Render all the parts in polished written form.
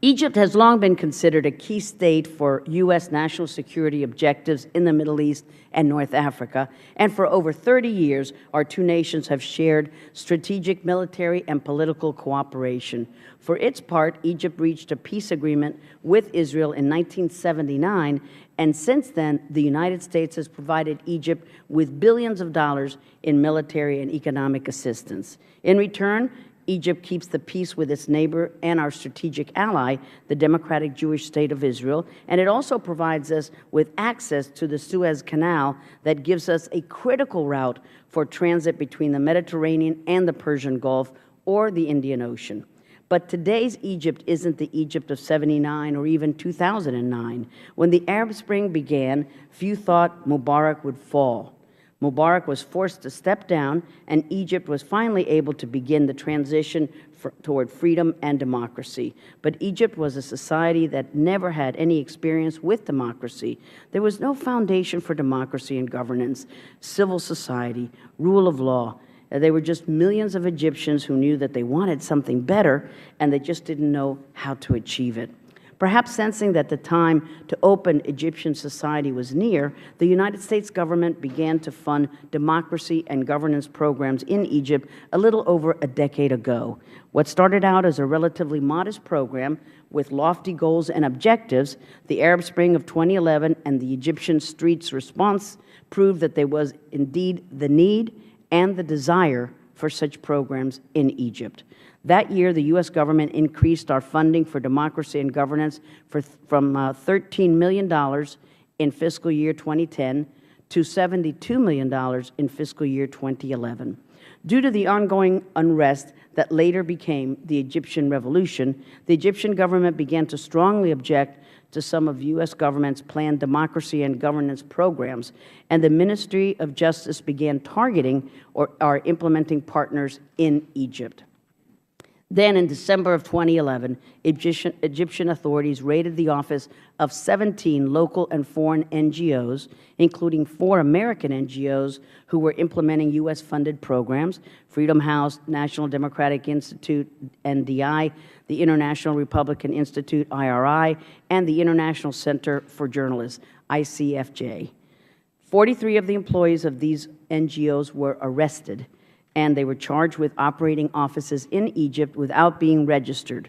Egypt has long been considered a key state for U.S. national security objectives in the Middle East and North Africa, and for over 30 years, our two nations have shared strategic military and political cooperation. For its part, Egypt reached a peace agreement with Israel in 1979, and since then, the United States has provided Egypt with billions of dollars in military and economic assistance. In return, Egypt keeps the peace with its neighbor and our strategic ally, the Democratic Jewish State of Israel, and it also provides us with access to the Suez Canal that gives us a critical route for transit between the Mediterranean and the Persian Gulf or the Indian Ocean. But today's Egypt isn't the Egypt of '79 or even 2009. When the Arab Spring began, few thought Mubarak would fall. Mubarak was forced to step down, and Egypt was finally able to begin the transition toward freedom and democracy. But Egypt was a society that never had any experience with democracy. There was no foundation for democracy and governance, civil society, rule of law. They were just millions of Egyptians who knew that they wanted something better, and they just didn't know how to achieve it. Perhaps sensing that the time to open Egyptian society was near, the United States government began to fund democracy and governance programs in Egypt a little over a decade ago. What started out as a relatively modest program with lofty goals and objectives, the Arab Spring of 2011 and the Egyptian streets response proved that there was indeed the need and the desire for such programs in Egypt. That year, the U.S. government increased our funding for democracy and governance from $13 million in fiscal year 2010 to $72 million in fiscal year 2011. Due to the ongoing unrest that later became the Egyptian Revolution, the Egyptian government began to strongly object to some of U.S. government's planned democracy and governance programs, and the Ministry of Justice began targeting or implementing partners in Egypt. Then, in December of 2011, Egyptian authorities raided the office of 17 local and foreign NGOs, including 4 American NGOs who were implementing U.S.-funded programs: Freedom House, National Democratic Institute, NDI, the International Republican Institute, IRI, and the International Center for Journalists, ICFJ. 43 of the employees of these NGOs were arrested, and they were charged with operating offices in Egypt without being registered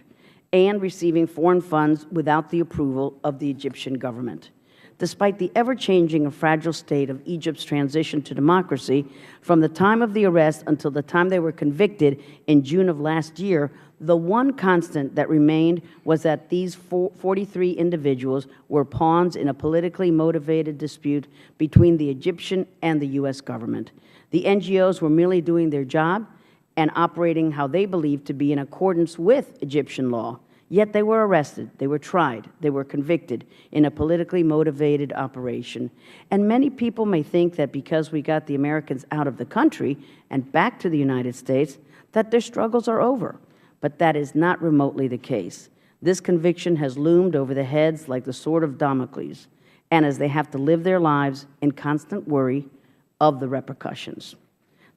and receiving foreign funds without the approval of the Egyptian government. Despite the ever-changing and fragile state of Egypt's transition to democracy, from the time of the arrest until the time they were convicted in June of last year, the one constant that remained was that these 43 individuals were pawns in a politically motivated dispute between the Egyptian and the U.S. government. The NGOs were merely doing their job and operating how they believed to be in accordance with Egyptian law. Yet they were arrested, they were tried, they were convicted in a politically motivated operation. And many people may think that because we got the Americans out of the country and back to the United States, that their struggles are over. But that is not remotely the case. This conviction has loomed over their heads like the sword of Damocles, and as they have to live their lives in constant worry of the repercussions.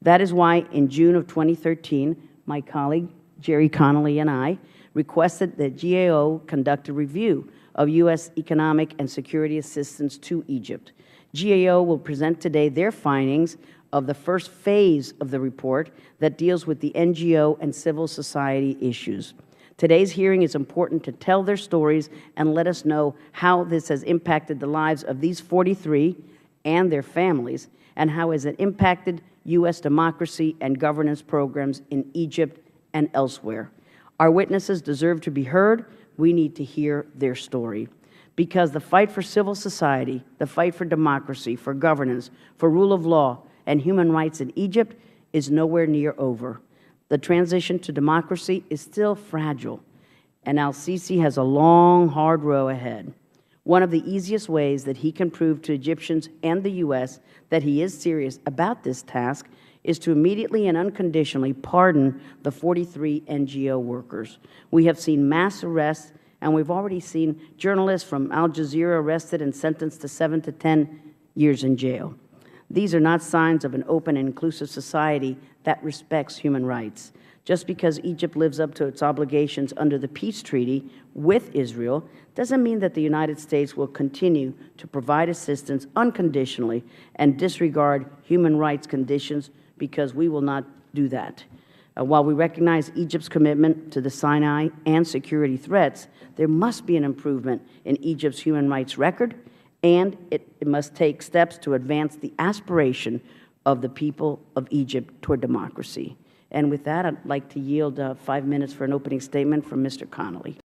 That is why in June of 2013, my colleague Jerry Connolly and I requested that GAO conduct a review of U.S. economic and security assistance to Egypt. GAO will present today their findings of the first phase of the report that deals with the NGO and civil society issues. Today's hearing is important to tell their stories and let us know how this has impacted the lives of these 43 and their families, and how has it impacted U.S. democracy and governance programs in Egypt and elsewhere. Our witnesses deserve to be heard. We need to hear their story. Because the fight for civil society, the fight for democracy, for governance, for rule of law, and human rights in Egypt is nowhere near over. The transition to democracy is still fragile, and al-Sisi has a long, hard row ahead. One of the easiest ways that he can prove to Egyptians and the U.S. that he is serious about this task is to immediately and unconditionally pardon the 43 NGO workers. We have seen mass arrests, and we've already seen journalists from Al Jazeera arrested and sentenced to 7 to 10 years in jail. These are not signs of an open and inclusive society that respects human rights. Just because Egypt lives up to its obligations under the peace treaty with Israel doesn't mean that the United States will continue to provide assistance unconditionally and disregard human rights conditions, because we will not do that. While we recognize Egypt's commitment to the Sinai and security threats, there must be an improvement in Egypt's human rights record, and it must take steps to advance the aspiration of the people of Egypt toward democracy. And with that, I'd like to yield 5 minutes for an opening statement from Mr. Connolly.